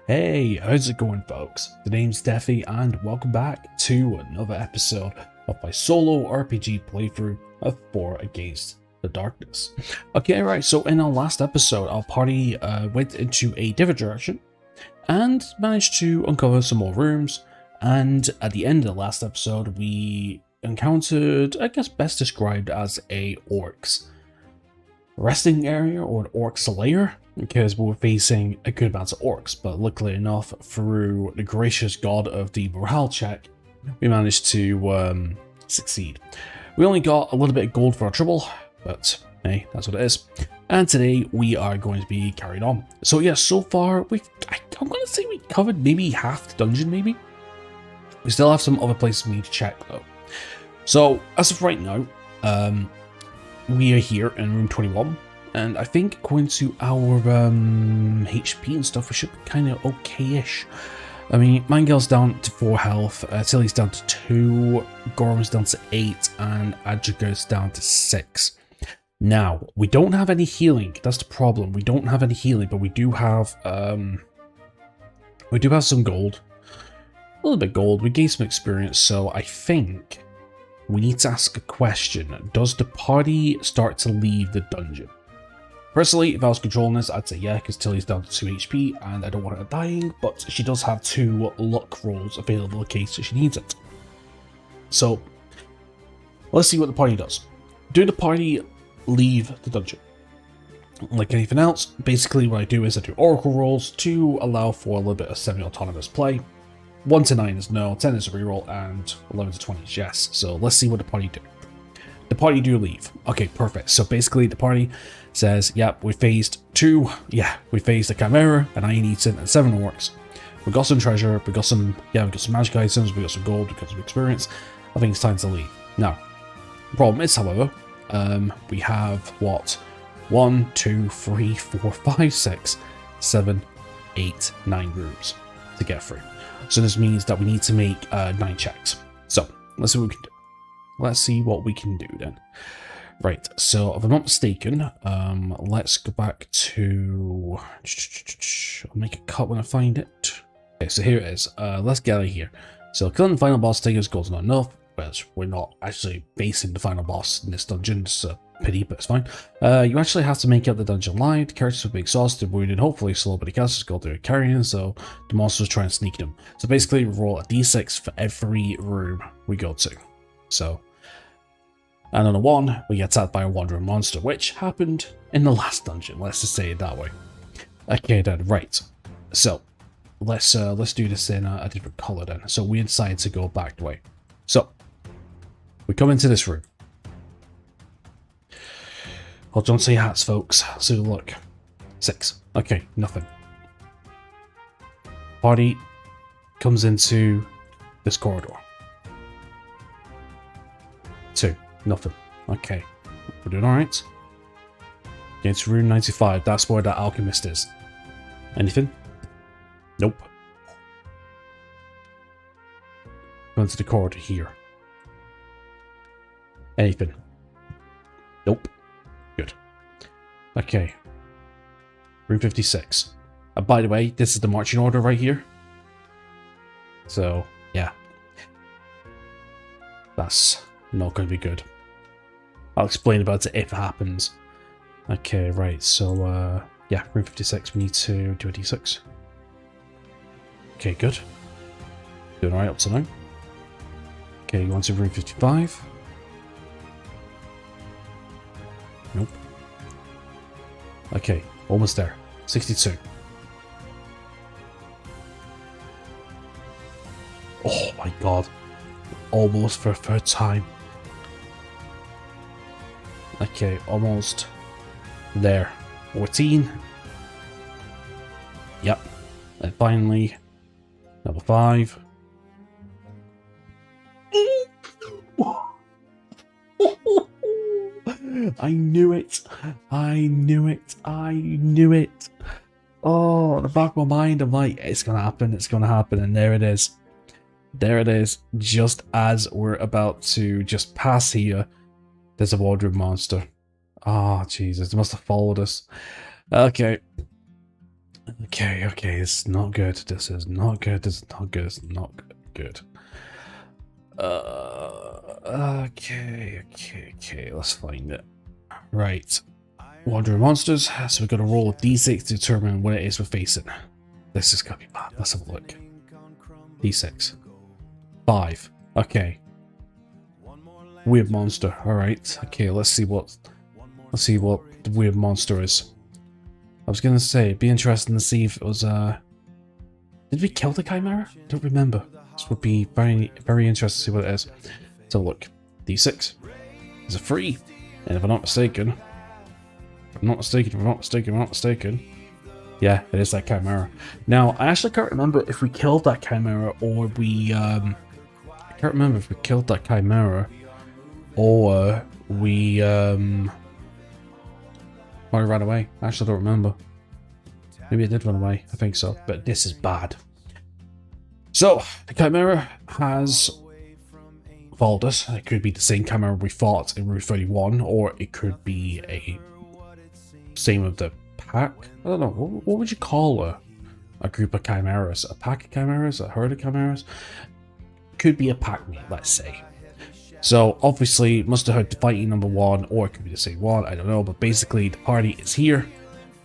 Hey, how's it going, folks? The name's Steffi, and welcome back to another episode of my solo RPG playthrough of 4 Against the Darkness. Okay, right, so in our last episode, our party went into a different direction and managed to uncover some more rooms, and at the end of the last episode, we encountered, I guess best described as a orcs resting area or an orcs lair, because we were facing a good amount of orcs, but luckily enough, through the gracious god of the morale check, we managed to succeed. We only got a little bit of gold for our trouble, but hey, that's what it is. And today we are going to be carried on. So yeah, so far I'm going to say we covered maybe half the dungeon, maybe. We still have some other places we need to check though. So as of right now, we are here in room 21, and I think according to our HP and stuff, we should be kind of okay-ish. I mean, Mangel's down to 4 health, Tilly's down to 2, Gorham's down to 8, and Adjiger's down to 6. Now, we don't have any healing, that's the problem. We don't have any healing, but we do have some gold. A little bit of gold, we gained some experience, so I think we need to ask a question. Does the party start to leave the dungeon? Personally, if I was controlling this, I'd say yeah, because Tilly's down to 2 HP and I don't want her dying, but she does have 2 luck rolls available in case she needs it. So, let's see what the party does. Do the party leave the dungeon? Like anything else, basically what I do is I do oracle rolls to allow for a little bit of semi-autonomous play. 1 to 9 is no, 10 is a reroll, and 11 to 20 is yes. So let's see what the party do. The party do leave. Okay, perfect. So basically the party says, yep, we phased 2. Yeah, we phased a Chimera, an Iron Eaton, and 7 orcs. We got some treasure, we got some magic items, we got some gold, we got some experience. I think it's time to leave. Now, the problem is, however, we have what? 1, 2, 3, 4, 5, 6, 7, 8, 9 rooms to get through. So this means that we need to make 9 checks. So let's see what we can do. Let's see what we can do then. Right, so if I'm not mistaken, let's go back to... I'll make a cut when I find it. Okay, so here it is. Let's get out of here. So killing the final boss Tiger's goal is not enough, but we're not actually facing the final boss in this dungeon. It's a pity, but it's fine. You actually have to make out the dungeon live. The characters will be exhausted, wounded, hopefully slow, but the casters go through carrying, so the monsters try and sneak them. So basically, we roll a d6 for every room we go to. So, and on a 1, we get attacked by a wandering monster, which happened in the last dungeon. Let's just say it that way. Okay, then, right. So, let's do this in a different color then. So we decide to go back the way. So, we come into this room. Hold on to your hats, folks. So look. 6. Okay, nothing. Party comes into this corridor. 2. Nothing. Okay. We're doing alright. Against room 95. That's where that alchemist is. Anything? Nope. Go into the corridor here. Anything? Nope. Good. Okay. Room 56. By the way, this is the marching order right here. So, yeah. That's not going to be good. I'll explain about it if it happens. Okay, right. So, yeah, room 56. We need to do a d6. Okay, good. Doing alright up to now. Okay, go on to room 55. Nope. Okay, almost there. 62. Oh my god. Almost for a 3rd time. Okay, almost there. 14. Yep. And finally, number 5. I knew it. I knew it. I knew it. Oh, in the back of my mind, I'm like, it's going to happen. It's going to happen. And there it is. There it is. Just as we're about to just pass here, there's a wardrobe monster. Oh, Jesus. It must have followed us. Okay. Okay, okay, it's not good. This is not good. This is not good. It's not good. Okay. Let's find it. Right. Wandering monsters. So we're gonna roll a d6 to determine what it is we're facing. This is gonna be bad. Let's have a look. D6. 5. Okay. Weird monster. All right. Okay. Let's see what the weird monster is. I was gonna say it'd be interesting to see if it was Did we kill the chimera? I don't remember. This would be very interesting to see what it is. So look, D6 is a 3, and if I'm not mistaken, yeah, it is that chimera. Now I actually can't remember if we killed that chimera or we I can't remember if we killed that chimera or we ran away. I actually don't remember. Maybe it did run away. I think so. But this is bad. So, the chimera has followed us. It could be the same chimera we fought in Route 31, or it could be a same of the pack. I don't know. What would you call a group of chimeras? A pack of chimeras? A herd of chimeras? Could be a pack mate, let's say. So obviously it must have heard fighting number 1, or it could be the same one, I don't know, but basically the party is here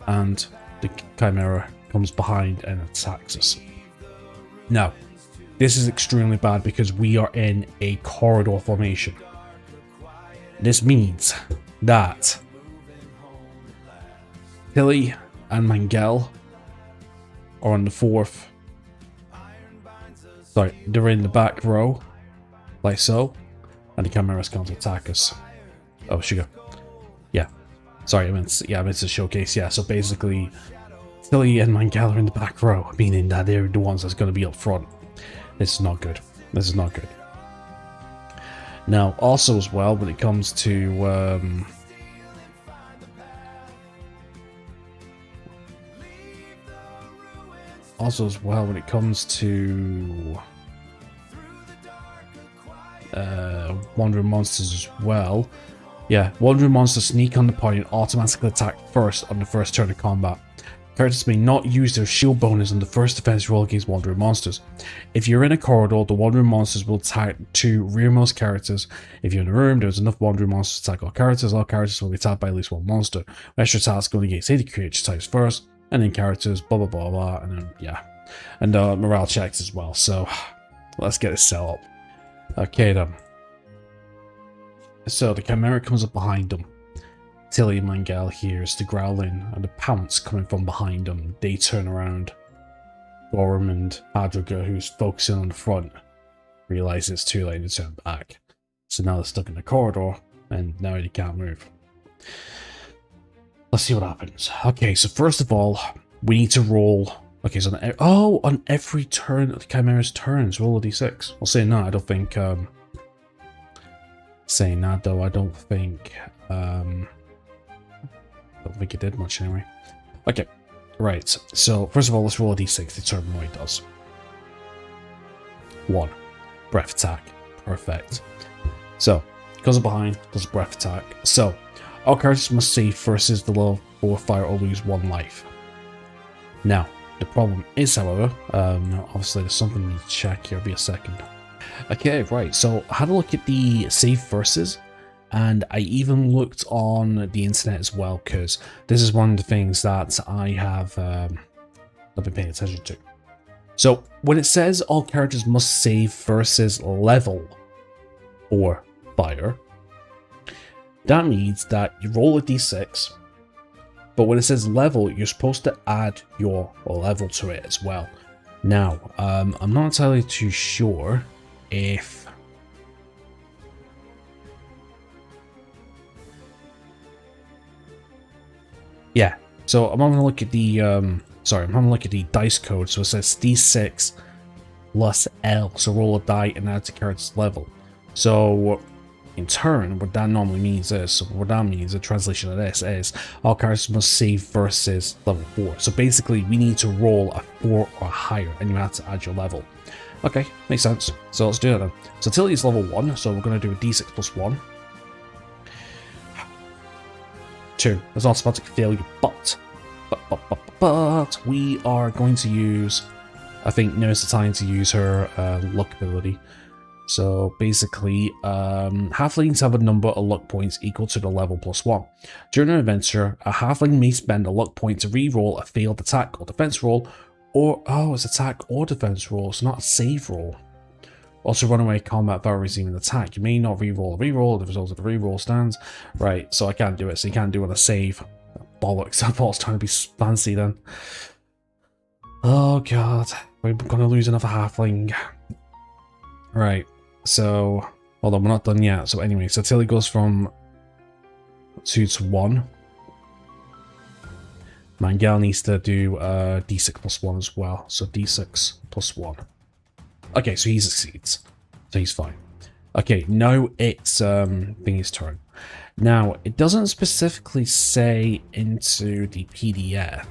and the chimera comes behind and attacks us. Now, this is extremely bad because we are in a corridor formation. This means that Tilly and Mangel are on the 4th. Sorry, they're in the back row, like so. And the chimera's going to attack us. Oh, sugar. Yeah. Sorry, I meant to showcase. Yeah, so basically, Tilly and Mangala are in the back row, meaning that they're the ones that's going to be up front. This is not good. This is not good. Now, also as well, when it comes to wandering monsters as well. Yeah, wandering monsters sneak on the party and automatically attack first on the first turn of combat. Characters may not use their shield bonus on the first defense roll against wandering monsters. If you're in a corridor, the wandering monsters will attack 2 rearmost characters. If you're in a room, there's enough wandering monsters to attack all characters will be attacked by at least one monster. Extra attacks going against 80 creature types first, and then characters, blah blah blah blah, and then yeah. And morale checks as well, so let's get it set up. Okay then. So the chimera comes up behind them. Tilly and Mangel hears the growling and the pounce coming from behind them. They turn around. Gorham and Hadriga, who's focusing on the front, realize it's too late to turn back. So now they're stuck in the corridor and now they can't move. Let's see what happens. Okay, so first of all, we need to roll. Okay, so on every turn of the chimera's turns, roll a d6. Well, saying that, I don't think. Saying that though, I don't think it did much anyway. Okay, right. So first of all, let's roll a d6 to determine what it does. 1, breath attack. Perfect. So goes up behind, does a breath attack. So all characters must save versus the level 4 fire or lose 1 life. Now, the problem is, however, obviously there's something we need to check here. Be a second. Okay, right. So I had a look at the save versus, and I even looked on the internet as well, because this is one of the things that I have not been paying attention to. So when it says all characters must save versus level 4 fire, that means that you roll a d6. But when it says level, you're supposed to add your level to it as well. Now, I'm not entirely too sure if... Yeah, so I'm having a look at the, I'm having a look at the dice code. So it says D6 plus L, so roll a die and add to character's level. So in turn, what that normally means is, the translation of this is, all characters must save versus level 4. So basically, we need to roll a 4 or higher, and you have to add your level. Okay, makes sense. So let's do that then. So Tilly is level 1, so we're going to do a d6 plus 1. 2, that's automatic failure, but But we are going to use, I think now's the time to use her luck ability. So basically, halflings have a number of luck points equal to the level +1. During an adventure, a halfling may spend a luck point to re-roll a failed attack or defense roll, or, oh, it's attack or defense roll, it's not a save roll. Also run away combat without receiving an attack. You may not re-roll a re-roll, the result of the re-roll stands. Right, so I can't do it, so you can't do it on a save. Bollocks, I thought I was trying to be fancy then. Oh god, we're gonna lose another halfling. Right, so, hold on, we're not done yet. So anyway, so Tilly goes from 2 to 1. Mangel needs to do d6 +1 as well, so d6 +1. Okay, so he succeeds, so he's fine. Okay, now it's Thingy's turn. Now, it doesn't specifically say into the PDF,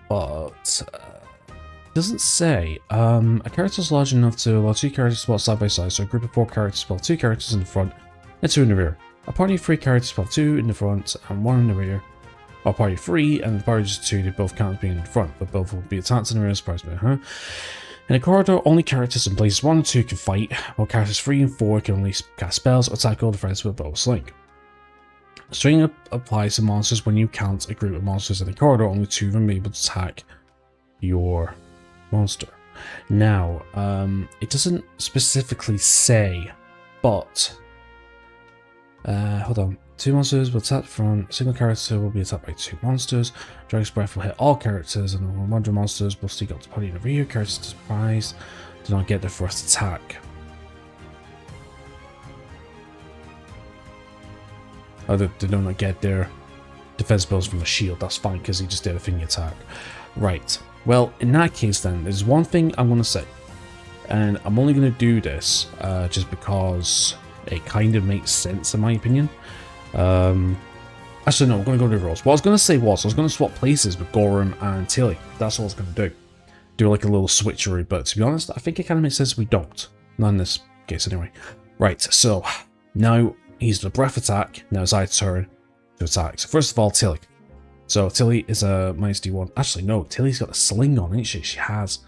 but it doesn't say. A character is large enough to allow 2 characters to spot side by side, so a group of 4 characters spot 2 characters in the front and 2 in the rear. A party of 3 characters spot 2 in the front and 1 in the rear. Or a party of 3 and the party of 2, they both count as being in the front, but both will be attacked in the rear, surprise me, huh? In a corridor, only characters in places 1 and 2 can fight, while characters 3 and 4 can only cast spells or attack all defense with a bow or sling. String applies to monsters when you count a group of monsters in a corridor, only 2 of them may be able to attack your monster. Now, it doesn't specifically say, but hold on. 2 monsters will attack from a single character will be attacked by 2 monsters. Dragon's Breath will hit all characters, and 100 monsters will sneak up to party in the rear. Characters to surprise do not get their first attack. Oh, they do not get their defense spells from the shield. That's fine because he just did a thingy attack. Right. Well, in that case, then there's one thing I'm going to say, and I'm only going to do this just because it kind of makes sense in my opinion. Actually, no, we're going to go to the rolls. What I was going to say was, I was going to swap places with Gorham and Tilly. That's what I was going to do. Do like a little switchery, but to be honest, I think it kind of makes sense we don't. Not in this case, anyway. Right, so now he's the breath attack. Now it's our turn to attack. So first of all, Tilly. So Tilly is a -D1. Actually, no, Tilly's got a sling on, ain't she? She has.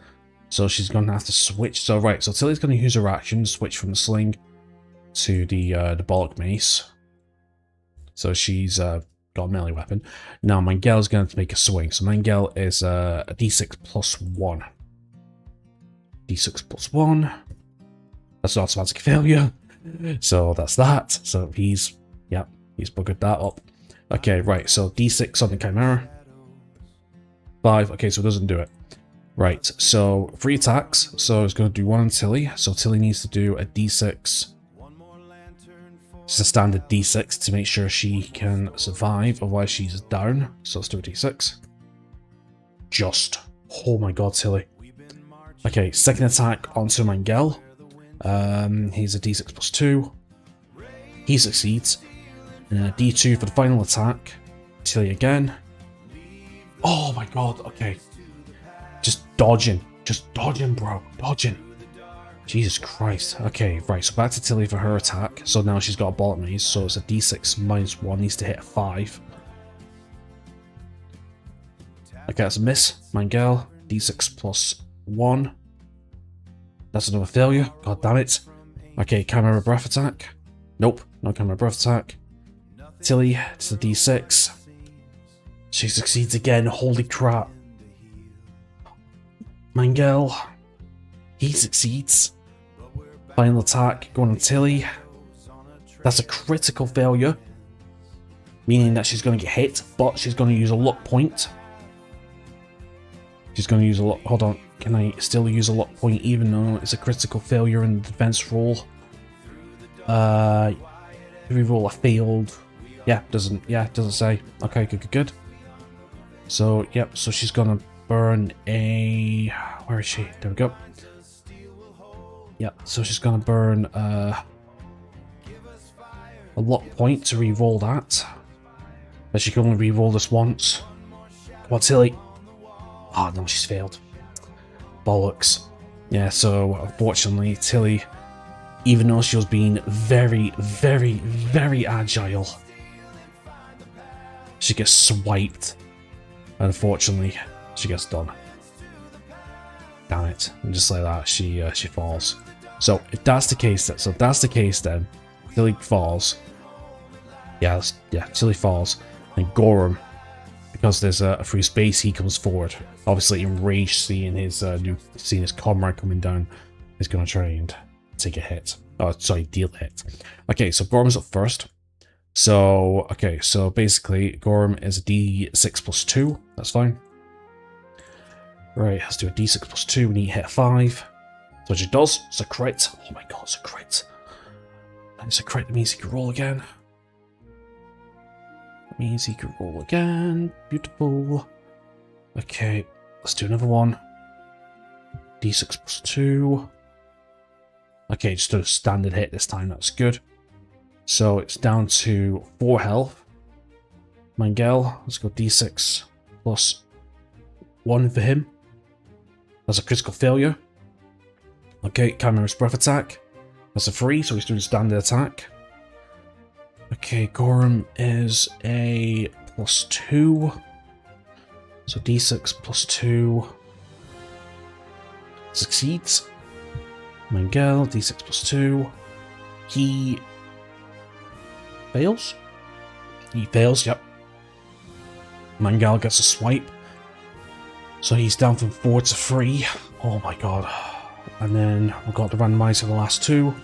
So she's going to have to switch. So right, so Tilly's going to use her action, switch from the sling to the bollock mace. So she's got a melee weapon. Now Mangel's going to make a swing. So Mangel is a d6 +1. d6 +1. That's an automatic failure. So that's that. So he's buggered that up. Okay, right. So d6 on the Chimera. 5. Okay, so it doesn't do it. Right. So 3 attacks. So it's going to do 1 on Tilly. So Tilly needs to do a d6. It's a standard d6 to make sure she can survive, otherwise she's down. So let's do a d6. Just. Oh my god, Tilly. Okay, second attack onto Mangel. He's a d6 +2. He succeeds. And then a d2 for the final attack. Tilly again. Oh my god, okay. Just dodging, bro. Dodging. Jesus Christ. Okay, right, so back to Tilly for her attack. So now she's got a bollock mace, so it's a d6 -1, needs to hit a 5. Okay, that's a miss. Mangel, d6 +1. That's another failure. God damn it. Okay, Chimera breath attack. Nope, no Chimera breath attack. Tilly, it's a d6. She succeeds again, holy crap. Mangel, he succeeds. Final attack, going on Tilly. That's a critical failure, meaning that she's going to get hit, but she's going to use a luck point. She's going to use a luck. Hold on, can I still use a luck point even though it's a critical failure in the defense roll? Reroll a failed. Yeah, doesn't say. Okay, good. So, yep, so she's going to burn a... Where is she? There we go. Yep, so she's going to burn a luck point to re-roll that. But she can only re-roll this once. Come on, Tilly. Oh, no, she's failed. Bollocks. Yeah, so unfortunately, Tilly, even though she was being very, very, very agile, she gets swiped Unfortunately, she gets done. Damn it. And just like that, she falls. So if that's the case then, Tilly falls. Yeah, Tilly falls. And Gorham, because there's a free space, he comes forward. Obviously enraged seeing his comrade coming down, is gonna try and take a hit. Oh, sorry, deal a hit. Okay, so Gorham's up first. So, okay, so basically, Gorham is a d6 plus 2. That's fine. Right, let's do a d6 plus 2. We need to hit a 5. So it does. It's a crit. Oh my god, it's a crit. And it's a crit. That means he can roll again. That means he can roll again. Beautiful. Okay, let's do another one. d6 plus 2. Okay, just a standard hit this time. That's good. So it's down to 4 health. Mangel, let's go d6 plus 1 for him. That's a critical failure. Okay, Chimera's breath attack. That's a 3, so he's doing standard attack. Okay, Gorham is a plus 2. So d6 plus 2 succeeds. Mangel, d6 plus 2. He fails? He fails, yep. Mangel gets a swipe. So he's down from 4 to 3. Oh my god. And then we've got the randomizer for the last 2.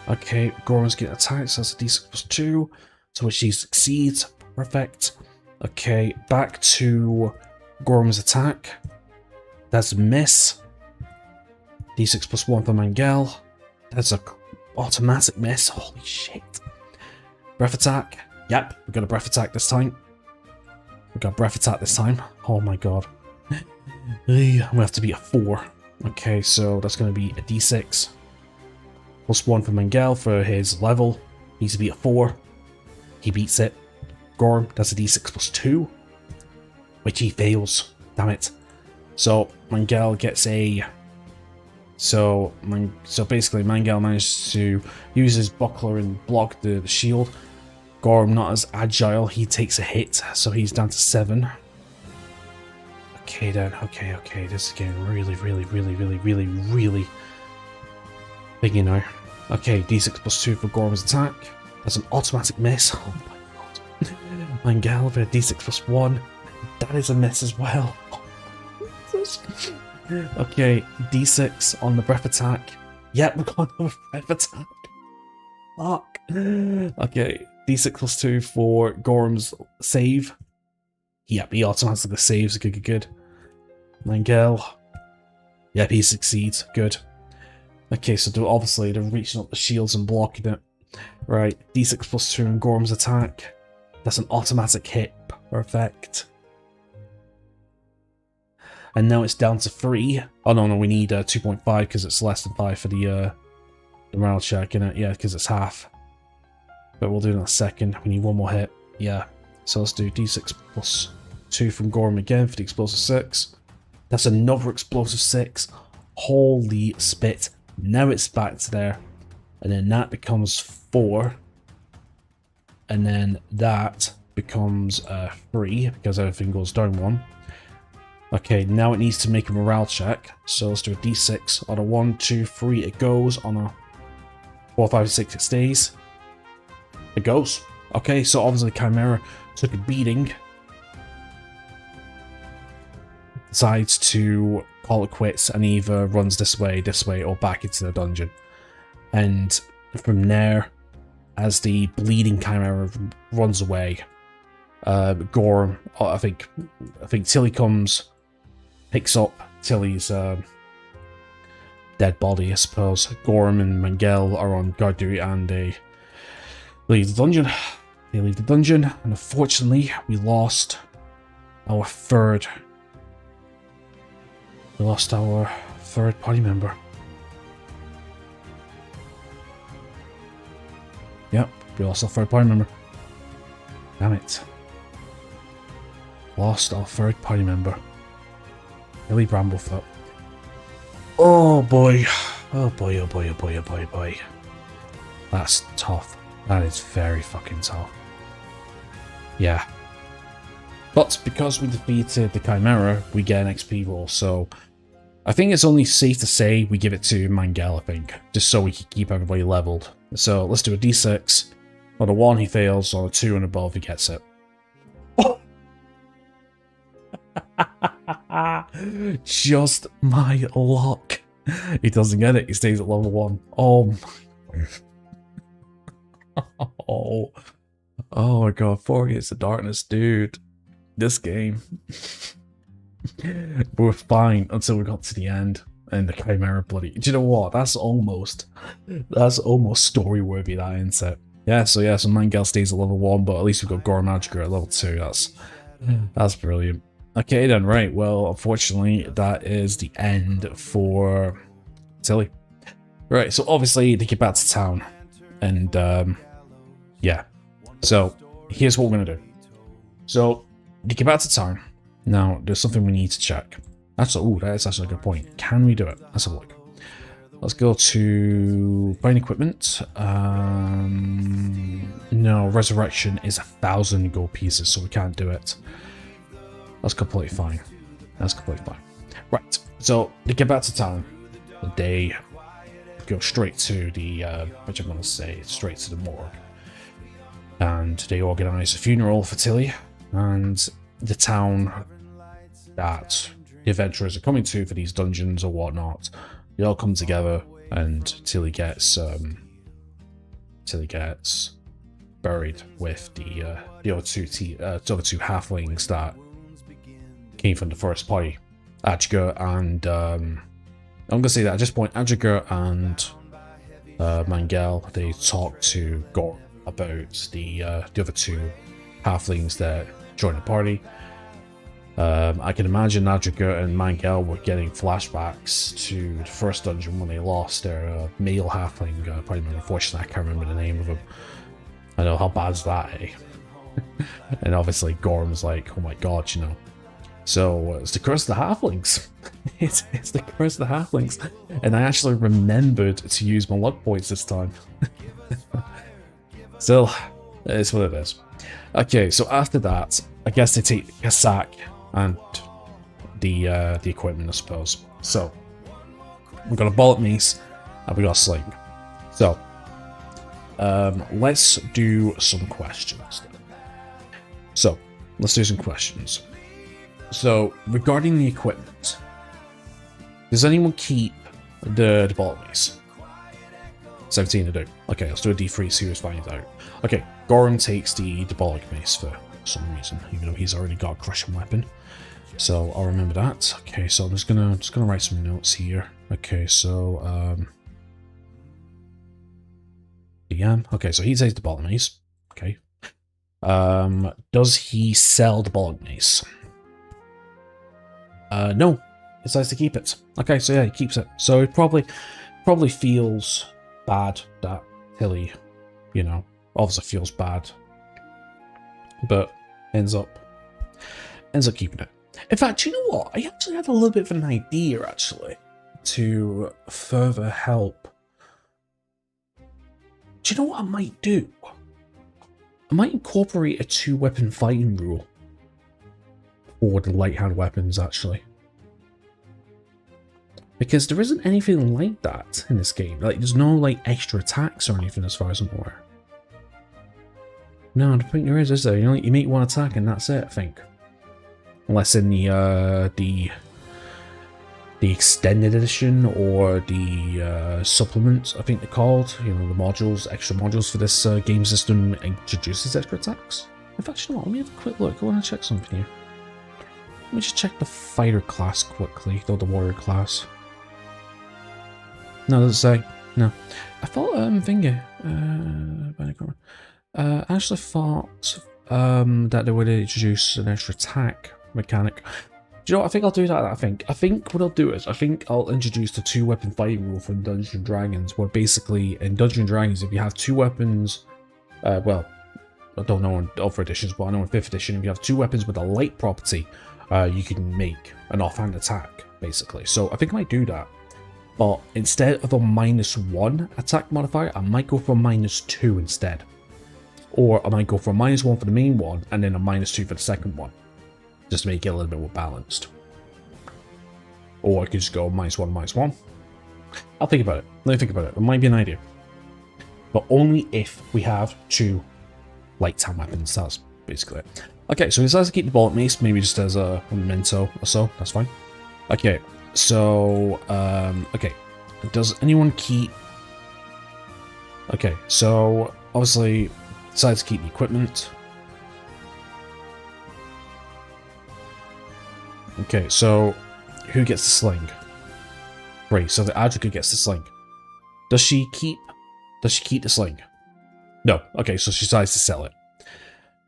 Okay, Gorham's getting attacked, so that's a d6 plus 2. To which he succeeds. Perfect. Okay, back to Gorham's attack. That's a miss. d6 plus 1 for Mangel. That's a automatic miss. Holy shit. Breath attack. Yep, we got a breath attack this time. We got a breath attack this time. Oh my god. We have to beat a 4. Okay, so that's going to be a d6. Plus 1 for Mangel for his level. He needs to beat a 4. He beats it. Gorham, that's a d6 plus 2. Which he fails. Damn it. So, Mangel gets a... So basically Mangel managed to use his buckler and block the shield. Gorham not as agile, he takes a hit, so he's down to 7. Okay then, okay, this is getting really big, you know. Okay, d6 plus 2 for Gorham's attack. That's an automatic miss. Oh my god. Mangel for d6 plus 1. That is a miss as well. Okay, d6 on the breath attack. Yep, we've got another breath attack. Fuck. Okay, d6 plus 2 for Gorham's save. Yep, he automatically saves. Good. Mangel. Yep, he succeeds. Good. Okay, so obviously they're reaching up the shields and blocking it. Right, d6 plus 2 on Gorham's attack. That's an automatic hit. Perfect. And now it's down to 3. Oh no, we need 2.5 because it's less than 5 for the morale check, innit? Yeah, because it's half. But we'll do it in a second. We need one more hit. Yeah. So let's do d6 plus 2 from Gorham again for the explosive 6. That's another explosive 6. Holy spit. Now it's back to there. And then that becomes 4. And then that becomes 3 because everything goes down 1. Okay, now it needs to make a morale check. So let's do a d6. On a 1, 2, 3 it goes. On a 4, 5, 6 it stays. It goes. Okay, so obviously Chimera took a beating. Decides to call it quits and either runs this way, or back into the dungeon. And from there, as the bleeding Chimera runs away, Gorham, I think Tilly comes, picks up Tilly's dead body, I suppose. Gorham and Mangel are on guard duty and they leave the dungeon. They leave the dungeon, and unfortunately, we lost our third party member. Yep, we lost our third party member. Damn it. Lost our third party member. Billy Bramblefoot. Oh boy. Oh boy, oh boy, oh boy, oh boy, oh boy. That's tough. That is very fucking tough. Yeah. But because we defeated the Chimera, we get an XP roll, so I think it's only safe to say we give it to Mangel, I think, just so we can keep everybody leveled. So let's do a d6. On a 1 he fails, on a 2 and above he gets it. Oh! Just my luck. He doesn't get it, he stays at level 1. Oh my... Oh my god, 4 Gates of Darkness, dude. This game. We were fine until we got to the end. And the Chimera bloody... Do you know what? That's almost story worthy, that isn't it? Yeah, so Mangel stays at level 1, but at least we've got Gorm Adger at level 2. That's brilliant. Okay then, right, well, unfortunately, that is the end for Tilly. Right, so obviously they get back to town. And, yeah. So, here's what we're gonna do. So, they get back to town. Now, there's something we need to check. Actually, that is actually a good point. Can we do it? Let's have a look. Let's go to buying equipment. No, resurrection is 1,000 gold pieces, so we can't do it. That's completely fine. That's completely fine. Right, so they get back to town. They go straight to the, which I'm going to say, straight to the morgue. And they organise a funeral for Tilly. And the town that the adventurers are coming to for these dungeons or whatnot, they all come together, and Tilly gets buried with the other two halflings that came from the first party. Adger and I'm gonna say that at this point, Adger and Mangel, they talk to Gorm about the other two halflings that joined the party. I can imagine Adger and Mangel were getting flashbacks to the first dungeon when they lost their male halfling. Probably, unfortunately, I can't remember the name of him. I know how bad's that, eh? And obviously, Gorm's like, oh my god, you know. So it's the curse of the halflings. it's the curse of the halflings, and I actually remembered to use my luck points this time. Still, it's what it is. Okay, so after that, I guess they take a sack and the equipment, I suppose. So we've got a bullet mace and we got a sling. So let's do some questions. So let's do some questions. So regarding the equipment, does anyone keep the bullet mace? 17 to do. Okay, let's do a D3, see who's finding out. Okay, Gorm takes the diabolic mace for some reason, even though he's already got a crushing weapon. So I'll remember that. Okay, so I'm just gonna write some notes here. Okay, so okay, so he takes the bullet mace. Okay. Does he sell the bullet mace? No. He decides to keep it. Okay, so yeah, he keeps it. So it probably feels bad that Tilly, you know, obviously feels bad, but ends up keeping it. In fact, you know what? I actually had a little bit of an idea, actually, to further help. Do you know what I might do? I might incorporate a 2-weapon fighting rule for the light hand weapons, actually. Because there isn't anything like that in this game. Like, there's no, like, extra attacks or anything as far as I'm aware. No, I don't think there is there? You make one attack and that's it, I think. Unless in the extended edition or the supplements, I think they're called. You know, the modules, extra modules for this game system introduces extra attacks. In fact, you know what? Let me have a quick look. I want to check something here. Let me just check the fighter class quickly, though the warrior class. No, it doesn't say. No. I thought, I actually thought that they would introduce an extra attack mechanic. Do you know what? I think I'll do that. I think what I'll do is, I think I'll introduce the 2-weapon fighting rule from Dungeons and Dragons, where basically in Dungeons and Dragons, if you have 2 weapons, well, I don't know in other editions, but I know in 5th edition, if you have 2 weapons with a light property, you can make an offhand attack, basically. So I think I might do that. But instead of a -1 attack modifier, I might go for a -2 instead. Or I might go for a -1 for the main one, and then a -2 for the second one. just to make it a little bit more balanced. Or I could just go -1, -1. I'll think about it. Let me think about it. It might be an idea. But only if we have 2 light time weapons. That's basically it. Okay, so he decides to keep the bullet mace, maybe just as a memento or so. That's fine. Okay, so, okay. Does anyone keep... Okay, so, obviously, decides to keep the equipment. Okay, so, who gets the sling? Right, so the advocate gets the sling. Does she keep the sling? No. Okay, so she decides to sell it.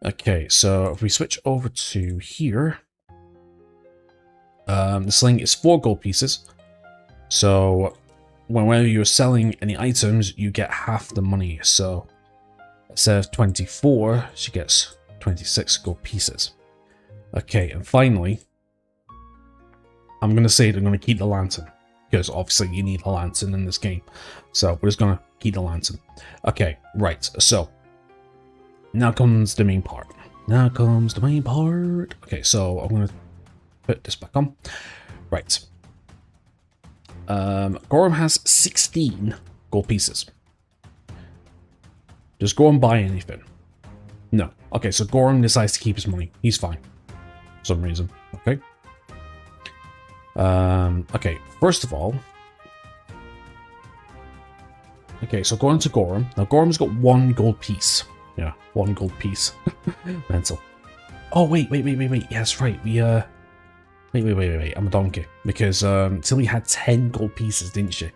Okay, so if we switch over to here, the sling is 4 gold pieces. So whenever you're selling any items, you get half the money. So instead of 24, she gets 26 gold pieces. Okay, and finally, I'm going to say they're going to keep the lantern. Because obviously you need a lantern in this game. So we're just going to keep the lantern. Okay, right. So now comes the main part. Okay, so I'm going to put this back on. Right. Gorham has 16 gold pieces. Does Gorham buy anything? No. Okay, so Gorham decides to keep his money. He's fine. For some reason. Okay. Okay, first of all... Okay, so going to Gorham. Now, Gorham's got 1 gold piece. Yeah, 1 gold piece. Mental. Oh, wait. Yes, right. We, Wait. I'm a donkey. Because, Tilly had 10 gold pieces, didn't she?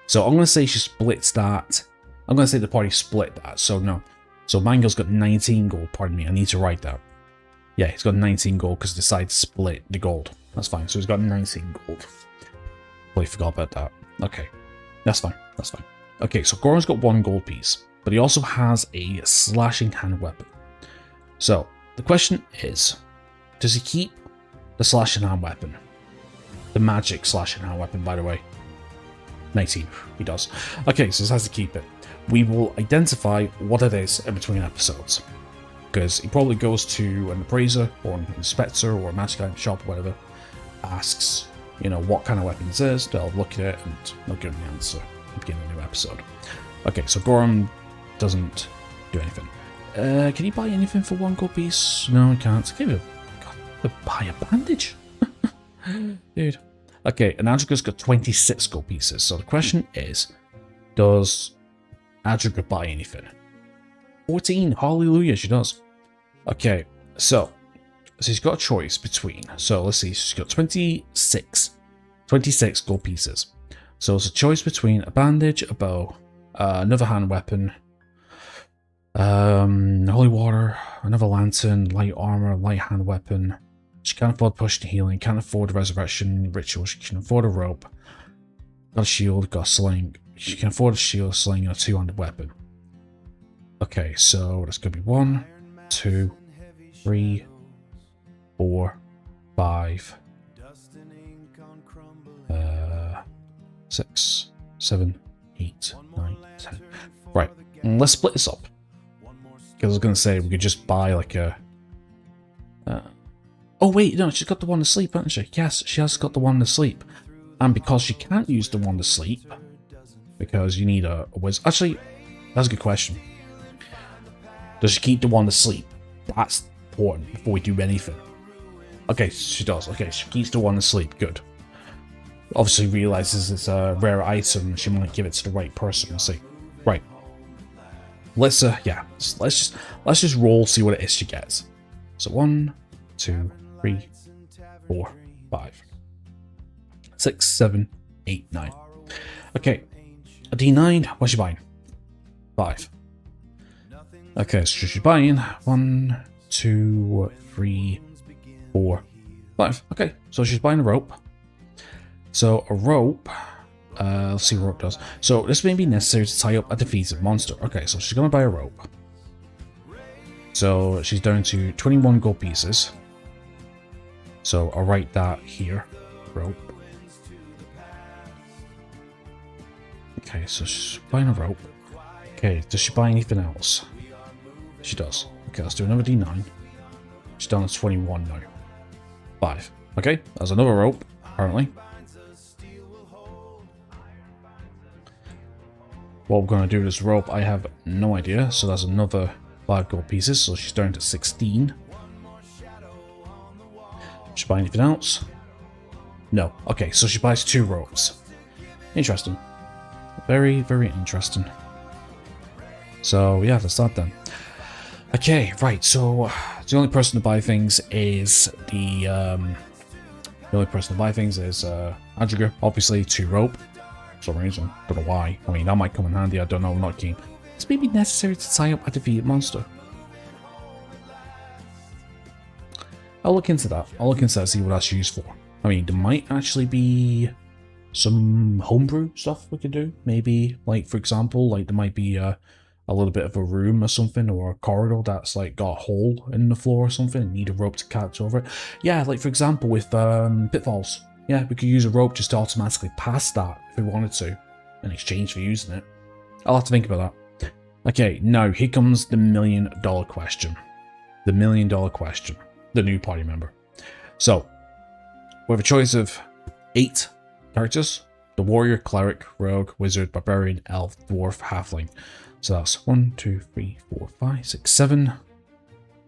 So I'm going to say she splits that. I'm going to say the party split that, so no. So Mango's got 19 gold, pardon me. I need to write that. Yeah, he's got 19 gold because he decided to split the gold. That's fine. So he's got 19 gold. Totally forgot about that. Okay. That's fine. Okay, so Goran's got 1 gold piece. But he also has a slashing hand weapon. So, the question is, does he keep the slashing hand weapon? The magic slashing hand weapon, by the way. 19. He does. Okay, so he has to keep it. We will identify what it is in between episodes. Because he probably goes to an appraiser, or an inspector, or a magic item shop, or whatever. Asks, you know, what kind of weapon this is. They'll look at it, and they'll give him the answer at the beginning of the new episode. Okay, so Goran doesn't do anything. Can you buy anything for 1 gold piece? No, he can't. Can you buy a bandage? Dude. Okay, and Adrika's got 26 gold pieces. So the question is, does Adrika buy anything? 14. Hallelujah, she does. Okay, so she's got a choice between. So let's see, she's got 26 gold pieces. So it's a choice between a bandage, a bow, another hand weapon, holy water, another lantern, light armor, light hand weapon. She can't afford push to healing, can't afford a resurrection ritual, she can afford a rope, got a shield, got a sling. She can afford a shield, sling, and a 2-handed weapon. Okay, so that's going to be 1, 2, 3, 4, 5, 6, 7, 8, 9, 10. Right, let's split this up. Because I was going to say we could just buy like a... Oh wait, no, she's got the one to sleep, hasn't she? Yes, she has got the one to sleep. And because she can't use the one to sleep, because you need a wizard. Actually, that's a good question. Does she keep the one to sleep? That's important before we do anything. Okay, she does. Okay, she keeps the one to sleep. Good. Obviously realizes it's a rare item. She might give it to the right person. We'll see. Right. Let's just roll. See what it is she gets. So 1, 2, 3, 4, 5, 6, 7, 8, 9. Okay. A D9. What's she buying? 5. Okay, so she's buying 1, 2, 3, 4, 5. Okay, so she's buying a rope. So a rope, let's see what rope does. So this may be necessary to tie up a defeated monster. Okay, so she's going to buy a rope. So she's down to 21 gold pieces. So I'll write that here, rope. Okay, so she's buying a rope. Okay, does she buy anything else? She does. Okay, let's do another D9. She's down to 21 now. 5. Okay, there's another rope, apparently. What we're going to do with this rope, I have no idea. So that's another 5 gold pieces, so she's down to 16. Should buy anything else? No. Okay, so she buys 2 ropes. Interesting. Very, very interesting. So yeah, that's that then. Okay, right, so the only person to buy things is Adriga, obviously 2 rope. For some reason. Don't know why. I mean, that might come in handy, I don't know, I'm not keen. It's maybe necessary to tie up a defeated monster. I'll look into that. I'll look into that, see what that's used for. I mean, there might actually be some homebrew stuff we could do. Maybe, like, for example, like there might be a little bit of a room or something, or a corridor that's like got a hole in the floor or something and need a rope to catch over it. Yeah, like for example with pitfalls. Yeah, we could use a rope just to automatically pass that if we wanted to, in exchange for using it. I'll have to think about that. Okay, now here comes the $1 million question. The $1 million question. The new party member. So, we have a choice of 8 characters. The warrior, cleric, rogue, wizard, barbarian, elf, dwarf, halfling. So that's 1, 2, 3, 4, 5, 6, 7.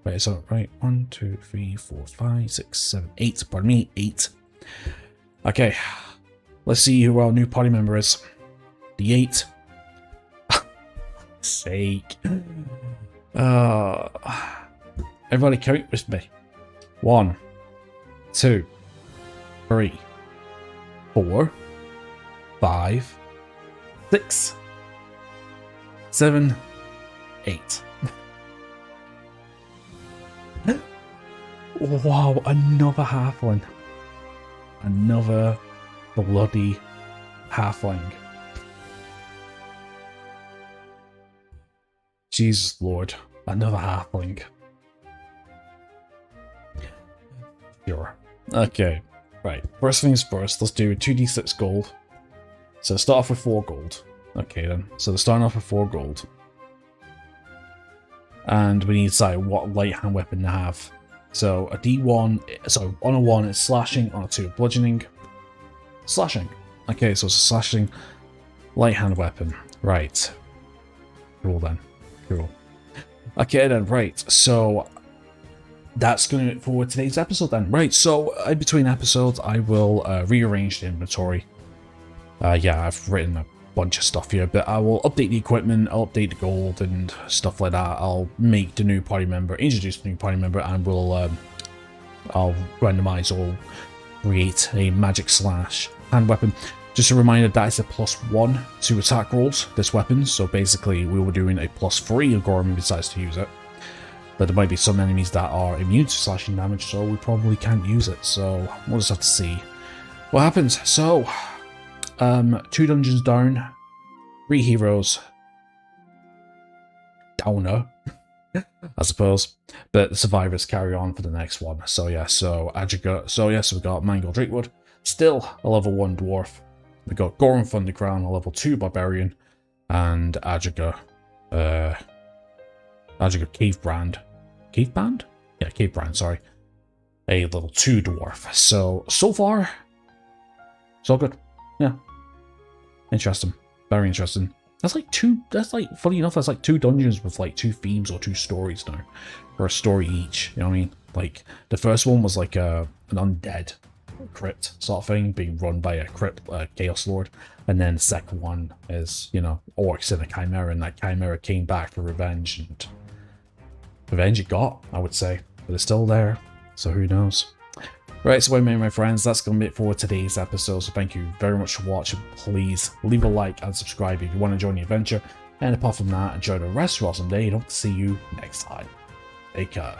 Wait, is that right? 1, 2, 3, 4, 5, 6, 7, 8. Pardon me, 8. Okay, let's see who our new party member is. The 8. Sake. Everybody count with me. 1, 2, 3, 4, 5, 6, 7, 8. Wow, another halfling. Another bloody halfling. Jesus Lord, another halfling. Sure. Okay, right. First things first, let's do 2d6 gold. So start off with 4 gold. Okay then, so they're starting off with 4 gold. And we need to decide what light hand weapon to have. So a D1, so on a 1 it's slashing, on a 2 bludgeoning. Slashing. Okay, so it's a slashing light hand weapon. Right. Cool then. Cool. Okay then, right. So that's going to do it for today's episode then. Right, so in between episodes I will rearrange the inventory. Yeah, I've written a bunch of stuff here, but I will update the equipment, I'll update the gold and stuff like that. I'll make the new party member, introduce the new party member, and we'll I'll randomize or create a magic slash hand weapon. Just a reminder that it's a +1 to attack rolls, this weapon, so basically we were doing a +3 if Gorman decides to use it. But there might be some enemies that are immune to slashing damage, so we probably can't use it, so we'll just have to see what happens. So 2 dungeons down, 3 heroes downer, I suppose, but the survivors carry on for the next one. So yeah, so Adriga, so we got Mangle Drakewood, still a level 1 dwarf. We got Goran Thundercrown, a level 2 barbarian, and Adriga Cavebrand. Cavebrand? Yeah, Cavebrand, sorry. A level 2 dwarf. So far, so good. Yeah. Interesting. Very interesting. That's like funny enough, that's like 2 dungeons with like 2 themes or 2 stories now. Or a story each, you know what I mean? Like, the first one was like an undead crypt sort of thing, being run by a crypt, Chaos Lord. And then the second one is, you know, orcs and a chimera, and that chimera came back for revenge, and revenge it got, I would say. But it's still there, so who knows? Right, so anyway, my friends, that's going to be it for today's episode, so thank you very much for watching. Please leave a like and subscribe if you want to join the adventure, and apart from that, enjoy the rest of your awesome day, and hope to see you next time. Take care.